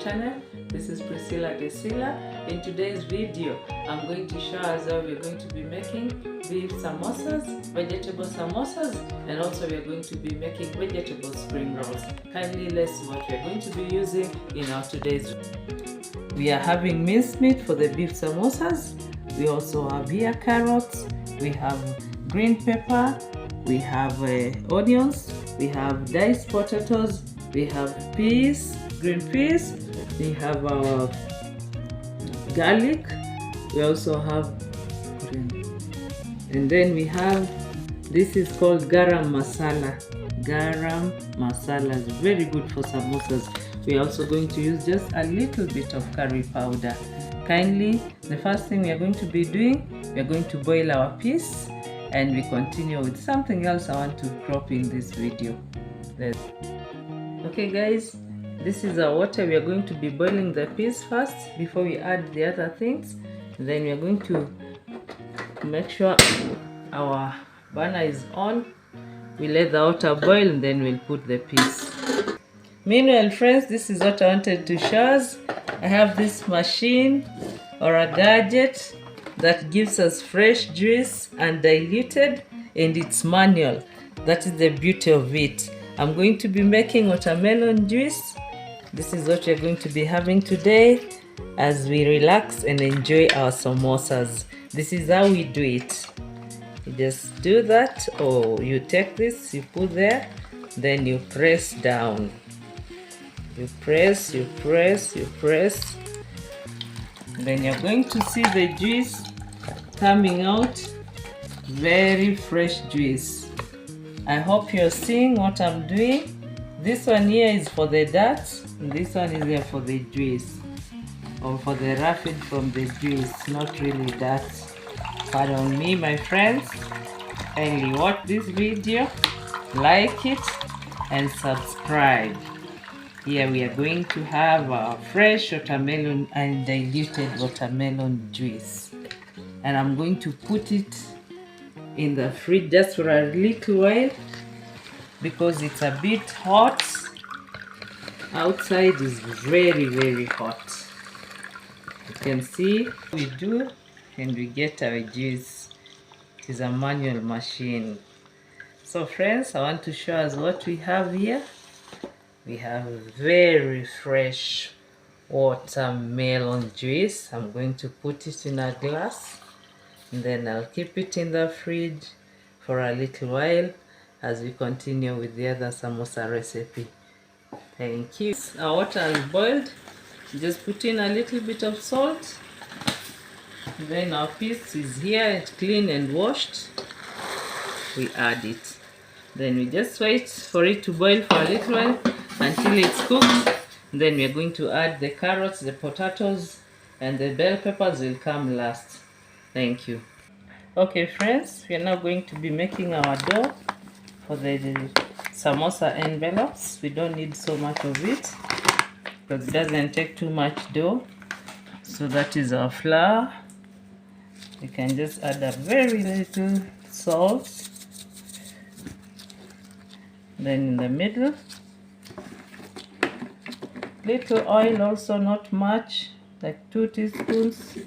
channel. This is Priscilla Desila. In today's video, I'm going to show us how we're going to be making beef samosas, vegetable samosas, and also we're going to be making vegetable spring rolls. Kindly let's see what we're going to be using in our today's video. We are having minced meat for the beef samosas. We also have here carrots, we have green pepper, we have onions, we have diced potatoes, we have peas, green peas, we have our garlic, we also have, and then we have, this is called garam masala. Garam masala is very good for samosas. We are also going to use just a little bit of curry powder. Kindly, the first thing we are going to be doing, we are going to boil our peas, and we continue with something else I want to crop in this video. Okay guys, this is our water. We are going to be boiling the peas first before we add the other things. Then we are going to make sure our burner is on. We let the water boil and then we'll put the peas. Meanwhile friends, this is what I wanted to show us. I have this machine or a gadget that gives us fresh juice undiluted, and it's manual. That is the beauty of it. I'm going to be making watermelon juice. This is what we're going to be having today as we relax and enjoy our samosas. This is how we do it. You just do that, or you take this, you put there, then you press down. You press, you press, you press. Then you're going to see the juice coming out. Very fresh juice. I hope you're seeing what I'm doing. This one here is for the dirt, and this one is here for the juice, or for the rapid from the juice, not really dirt. Pardon me my friends. Kindly watch this video, like it, and subscribe. Here we are going to have our fresh watermelon and diluted watermelon juice, and I'm going to put it in the fridge just for a little while because it's a bit hot. Outside is very hot. You can see we do, and we get our juice. It is a manual machine. So friends, I want to show us what we have here. We have very fresh watermelon juice. I'm going to put it in a glass, and then I'll keep it in the fridge for a little while as we continue with the other samosa recipe. Thank you. Our water is boiled. Just put in a little bit of salt. Then our piece is here, it's clean and washed. We add it. Then we just wait for it to boil for a little while until it's cooked. Then we're going to add the carrots, the potatoes, and the bell peppers will come last. Thank you. Okay friends, we are now going to be making our dough for the samosa envelopes. We don't need so much of it because it doesn't take too much dough. So that is our flour. You can just add a very little salt. Then in the middle, little oil, also not much, like 2 teaspoons.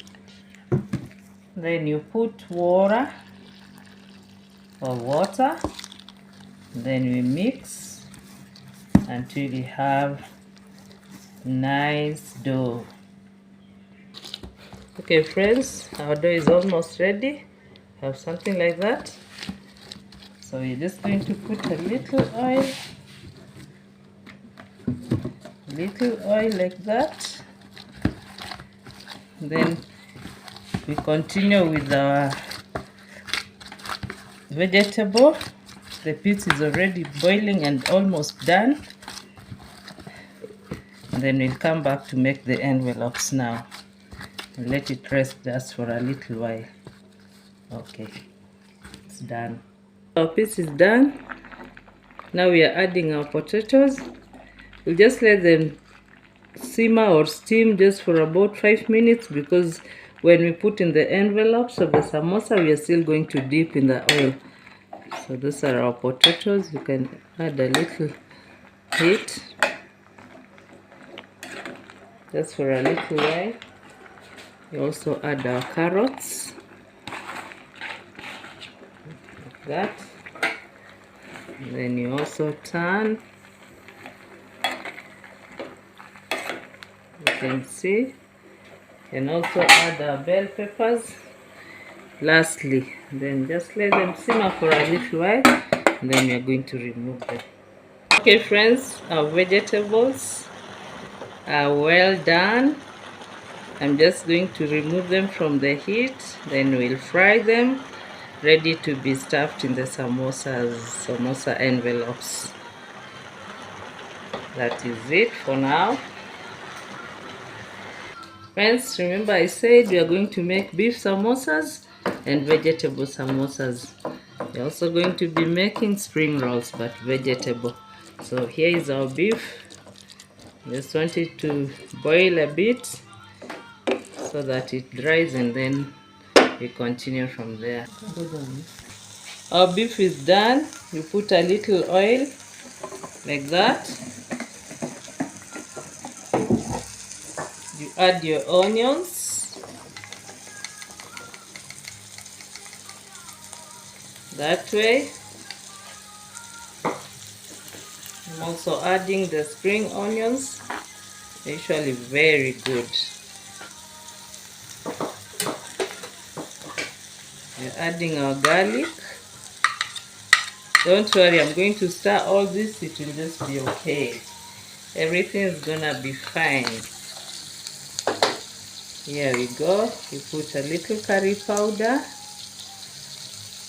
Then you put water or water. Then we mix until you have nice dough. Okay friends, our dough is almost ready. Have something like that. So we're just going to put a little oil like that. Then we continue with our vegetable. The peas is already boiling and almost done. And then we'll come back to make the envelopes now. And let it rest just for a little while. Okay, it's done. Our piece is done. Now we are adding our potatoes. We'll just let them simmer or steam just for about 5 minutes, because when we put in the envelopes of the samosa, we are still going to dip in the oil. So those are our potatoes. You can add a little heat. just for a little while. We also add our carrots, like that. And then you also turn. You can see. And also add our bell peppers. Lastly, then just let them simmer for a little while, and then we are going to remove them. Okay friends, our vegetables are well done. I'm just going to remove them from the heat, then we'll fry them, ready to be stuffed in the samosa envelopes. That is it for now. Friends, remember I said we are going to make beef samosas and vegetable samosas. We're also going to be making spring rolls, but vegetable. So here is our beef. Just want it to boil a bit so that it dries, and then we continue from there. Our beef is done. You put a little oil like that. You add your onions that way. I'm also adding the spring onions. They're usually very good. We're adding our garlic. Don't worry, I'm going to stir all this. It will just be okay. Everything is gonna be fine. Here we go. You put a little curry powder.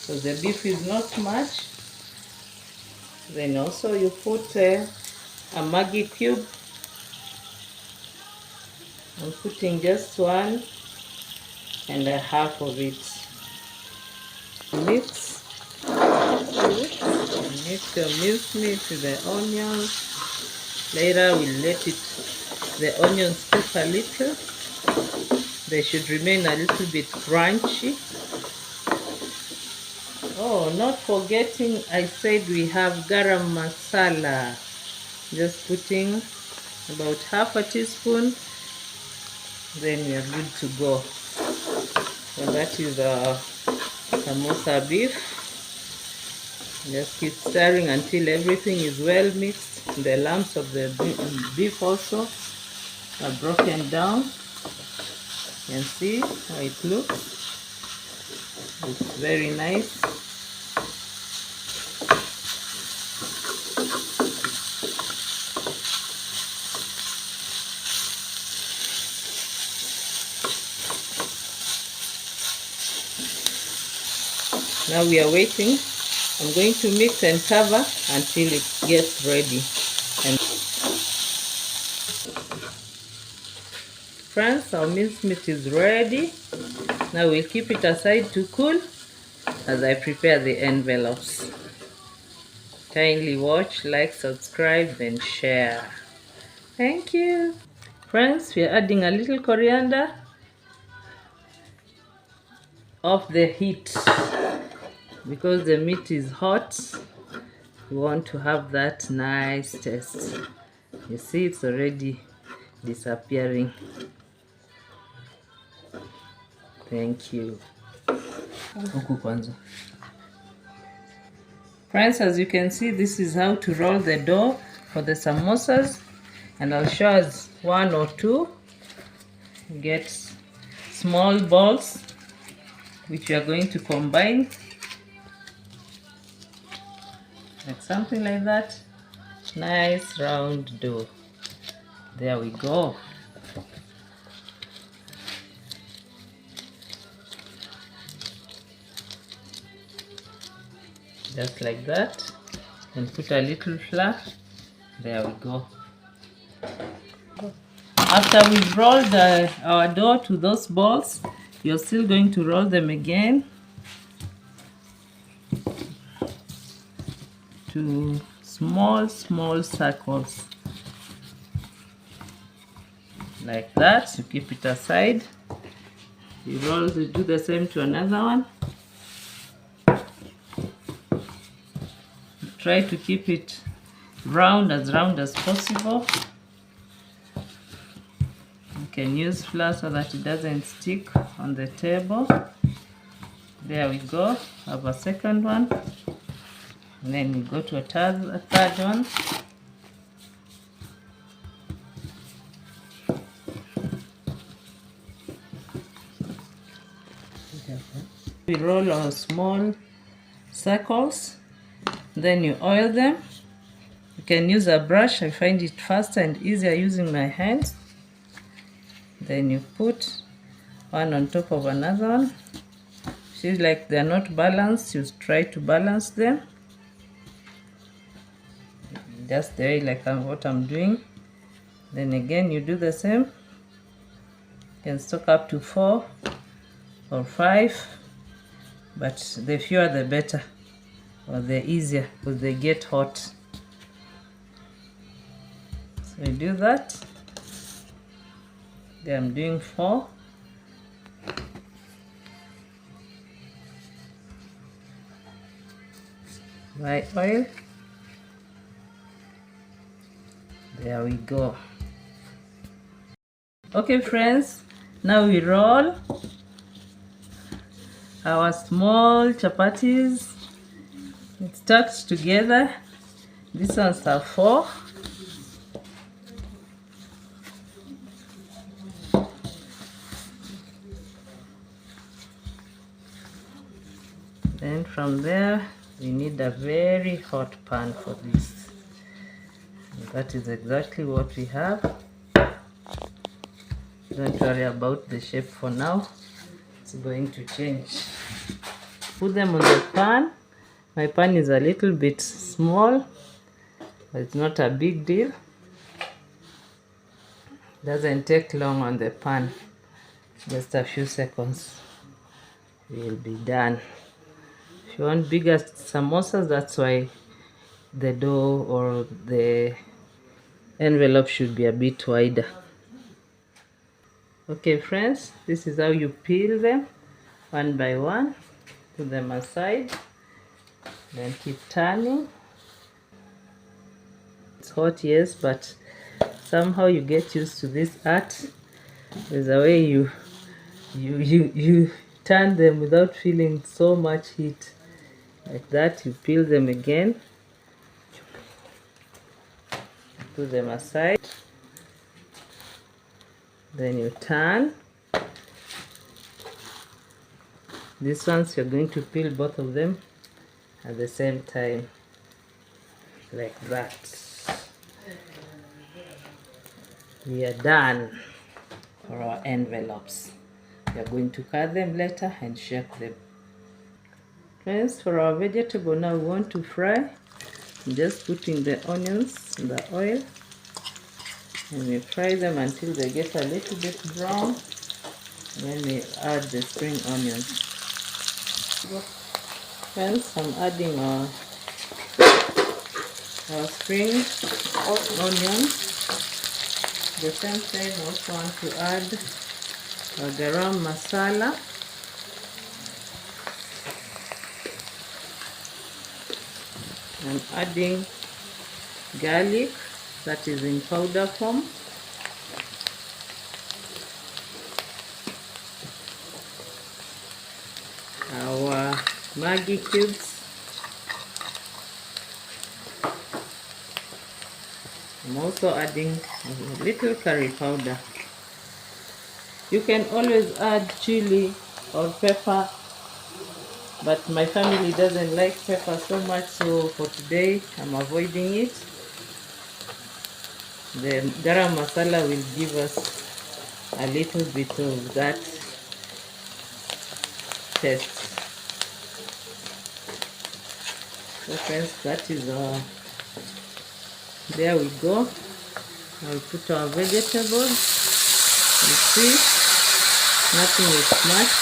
So the beef is not much. Then also you put a Maggi cube. I'm putting just 1.5 of it. Mix your minced meat with the onions. Later we'll let the onions cook a little. They should remain a little bit crunchy. Oh, not forgetting, I said we have garam masala. Just putting about half a teaspoon, then we are good to go. So that is our samosa beef. Just keep stirring until everything is well mixed. The lumps of the beef also are broken down. You can see how it looks. It's very nice. Now we are waiting. I'm going to mix and cover until it gets ready. And friends, our minced meat is ready. Now we'll keep it aside to cool as I prepare the envelopes. Kindly watch, like, subscribe, and share. Thank you. Friends, we are adding a little coriander off the heat. Because the meat is hot, we want to have that nice taste. You see, it's already disappearing. Thank you. Friends, as you can see, this is how to roll the dough for the samosas, and I'll show us one or two. Get small balls which we are going to combine, like something like that. Nice round dough. There we go. Just like that, and put a little flour. There we go. After we've rolled our dough to those balls, you're still going to roll them again to small circles like that. You keep it aside. You do the same to another one. Try to keep it round as possible. can use flour so that it doesn't stick on the table. There we go. Have a second one. And then we go to a third one. We roll on small circles, then you oil them. You can use a brush. I find it faster and easier using my hands. Then you put one on top of another one. Feels like they're not balanced, you try to balance them. Just the way like what I'm doing. Then again you do the same. You can stock up to 4 or 5, but the fewer the better, or the easier, because they get hot. So you do that. Then I'm doing 4. My oil. There we go. Okay friends, now we roll our small chapatis. It's stuck together. These ones are 4. Then from there we need a very hot pan for this. That is exactly what we have. Don't worry about the shape for now. It's going to change. Put them on the pan. My pan is a little bit small, but it's not a big deal. Doesn't take long on the pan. Just a few seconds. We'll be done. If you want bigger samosas, that's why the dough or the envelope should be a bit wider. Okay friends, this is how you peel them one by one. Put them aside, then keep turning. It's hot, yes, but somehow you get used to this art. There's a way you turn them without feeling so much heat. Like that, you peel them again. Put them aside. Then you turn. These ones you're going to peel both of them at the same time. Like that. We are done for our envelopes. We are going to cut them later and shape them. Friends, for our vegetable now we want to fry. I'm just putting the onions in the oil. And we fry them until they get a little bit brown. Then we add the spring onions. Friends, I'm adding our spring onions. The same time, I also want to add our garam masala. I'm adding garlic that is in powder form. Our Maggi cubes. I'm also adding a little curry powder. You can always add chili or pepper, but my family doesn't like pepper so much, so for today I'm avoiding it. The garam masala will give us a little bit of that taste. So friends, that is there we go. I'll put our vegetables. You see, nothing is much.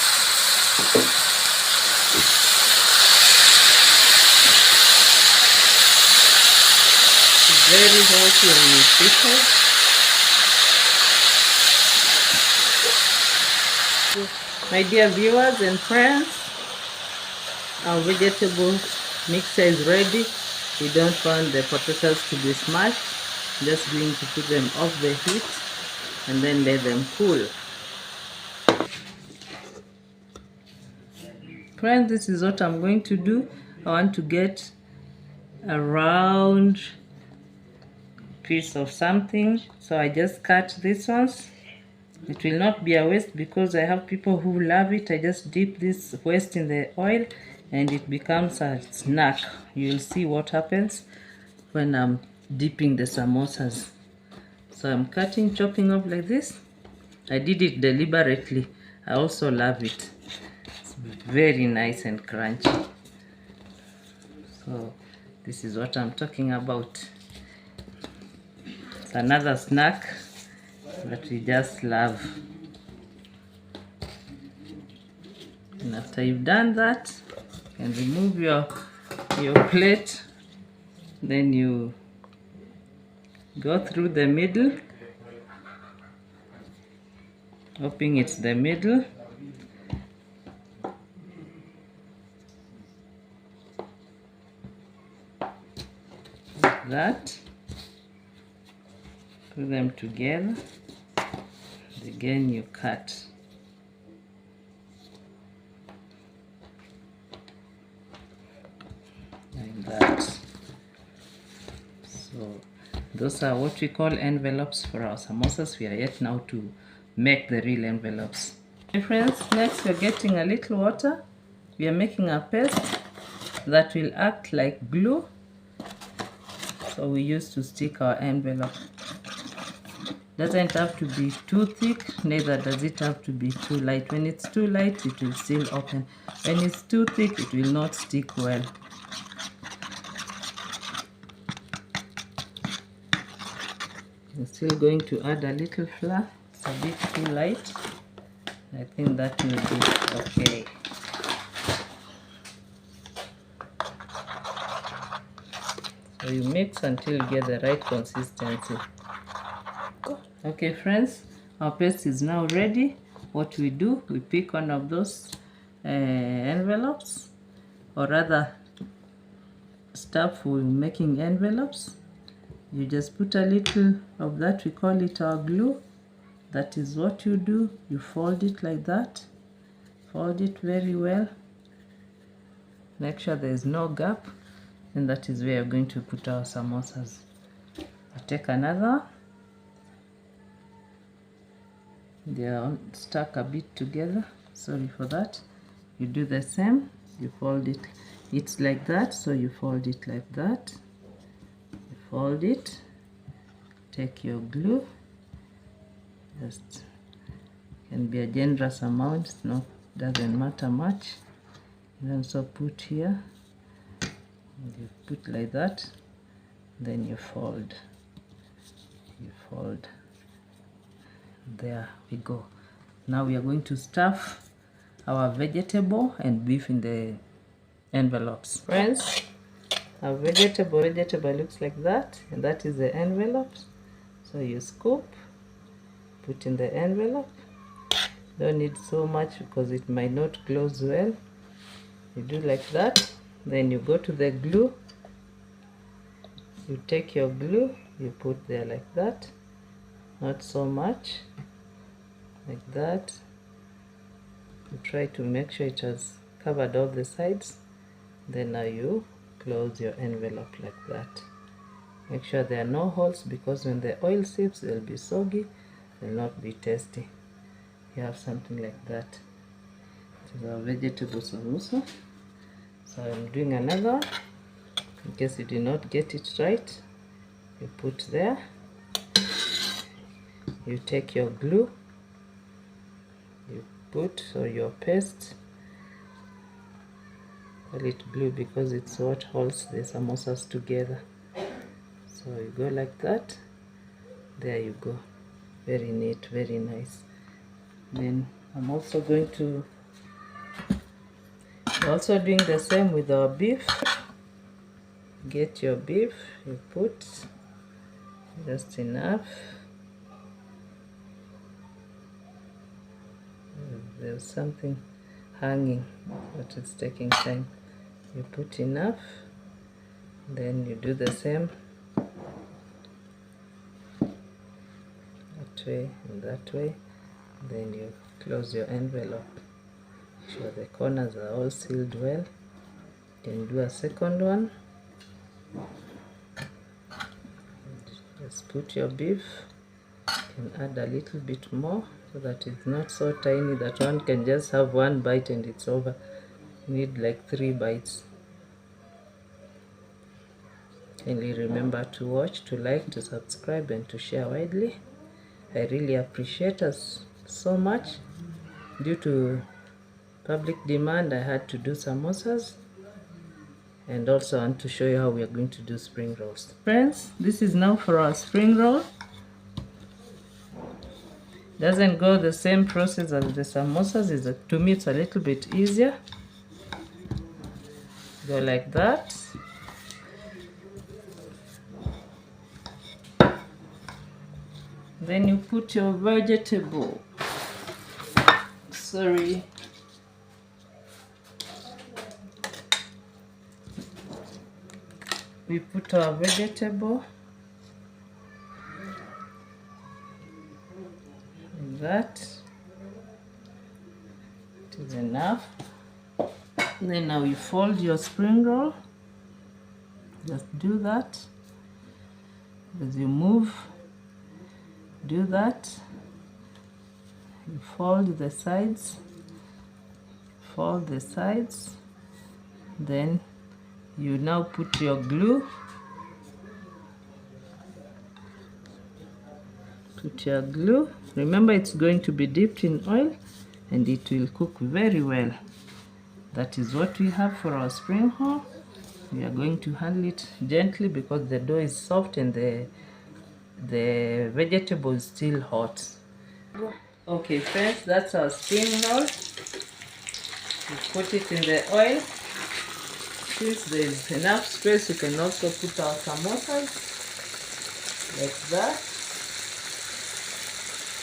It's very healthy and nutritious. My dear viewers and friends, our vegetable mixture is ready. We don't want the potatoes to be smashed. Just going to put them off the heat and then let them cool. Friends, this is what I'm going to do. I want to get a round piece of something, so I just cut these ones. It will not be a waste because I have people who love it. I just dip this waste in the oil and it becomes a snack. You'll see what happens when I'm dipping the samosas. So I'm chopping up like this. I did it deliberately. I also love it. It's very nice and crunchy. So this is what I'm talking about. It's another snack that we just love. And after you've done that, you can remove your plate. Then you go through the middle, hoping it's the middle. Like that. Put them together. And again you cut. Like that. So those are what we call envelopes for our samosas. We are yet now to make the real envelopes. My friends, next we're getting a little water. We are making a paste that will act like glue. So we use to stick our envelope. Doesn't have to be too thick, neither does it have to be too light. When it's too light, it will still open. When it's too thick, it will not stick well. I'm still going to add a little flour. It's a bit too light. I think that will be okay. So you mix until you get the right consistency. Okay friends, our paste is now ready. What we do, we pick one of those envelopes, or rather stuff for making envelopes. You just put a little of that, we call it our glue. That is what you do. You fold it like that. Fold it very well. Make sure there is no gap. And that is where you're going to put our samosas. I take another. They are stuck a bit together. Sorry for that. You do the same. You fold it. It's like that, so you fold it like that. You fold it. Take your glue. Just can be a generous amount. No, doesn't matter much. And also put here. You put like that. Then you fold. You fold. There we go. Now we are going to stuff our vegetable and beef in the envelopes. Friends, our vegetable looks like that, and that is the envelope. So you scoop, put in the envelope. Don't need so much because it might not close well. You do like that. Then you go to the glue. You take your glue, you put there like that. Not so much. Like that. You try to make sure it has covered all the sides. Then now you close your envelope like that. Make sure there are no holes, because when the oil seeps, they'll be soggy, they'll not be tasty. You have something like that. This is our vegetable samosa. So I'm doing another one. In case you did not get it right, you put there. You take your glue, you put, or your paste, call it glue because it's what holds the samosas together. So you go like that. There you go. Very neat, very nice. Then I'm also going to doing the same with our beef. Get your beef, you put just enough. There's something hanging, but it's taking time. You put enough, then you do the same. That way and that way. Then you close your envelope. Make sure the corners are all sealed well. You can do a second one. Just put your beef. You can add a little bit more so that it's not so tiny that one can just have one bite and it's over. You need like 3 bites. Kindly remember to watch, to like, to subscribe, and to share widely. I really appreciate us so much. Due to public demand, I had to do samosas, and also I want to show you how we are going to do spring rolls. Friends, this is now for our spring roll. Doesn't go the same process as the samosas. To me, it's a little bit easier. Go like that. Then you put your vegetable. Sorry. We put our vegetable. Like that. It is enough. Then now you fold your spring roll. Just do that. As you move, do that. You fold the sides. Fold the sides. Then you now put your glue. Put your glue. Remember, it's going to be dipped in oil and it will cook very well. That is what we have for our spring roll. We are going to handle it gently because the dough is soft and the vegetable is still hot. Okay friends, that's our spring roll. We put it in the oil. Since there is enough space, you can also put our samosas like that.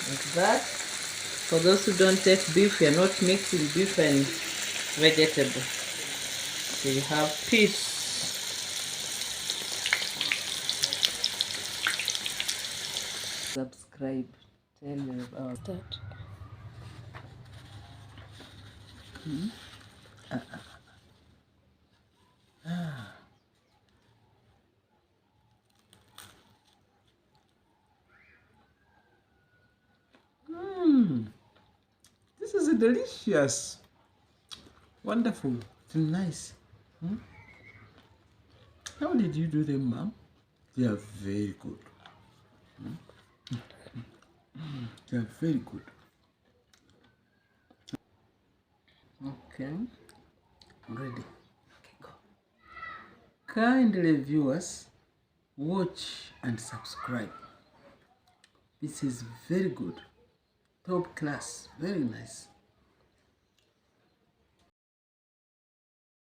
Like that. For those who don't take beef, we are not mixing beef and vegetable. So you have peace. Subscribe. Tell me about that. This is delicious. Wonderful. Feel nice. How did you do them, Mom? They are very good. They are very good. Okay. Ready. Okay, go. Kindly viewers, watch and subscribe. This is very good. Top class. Very nice.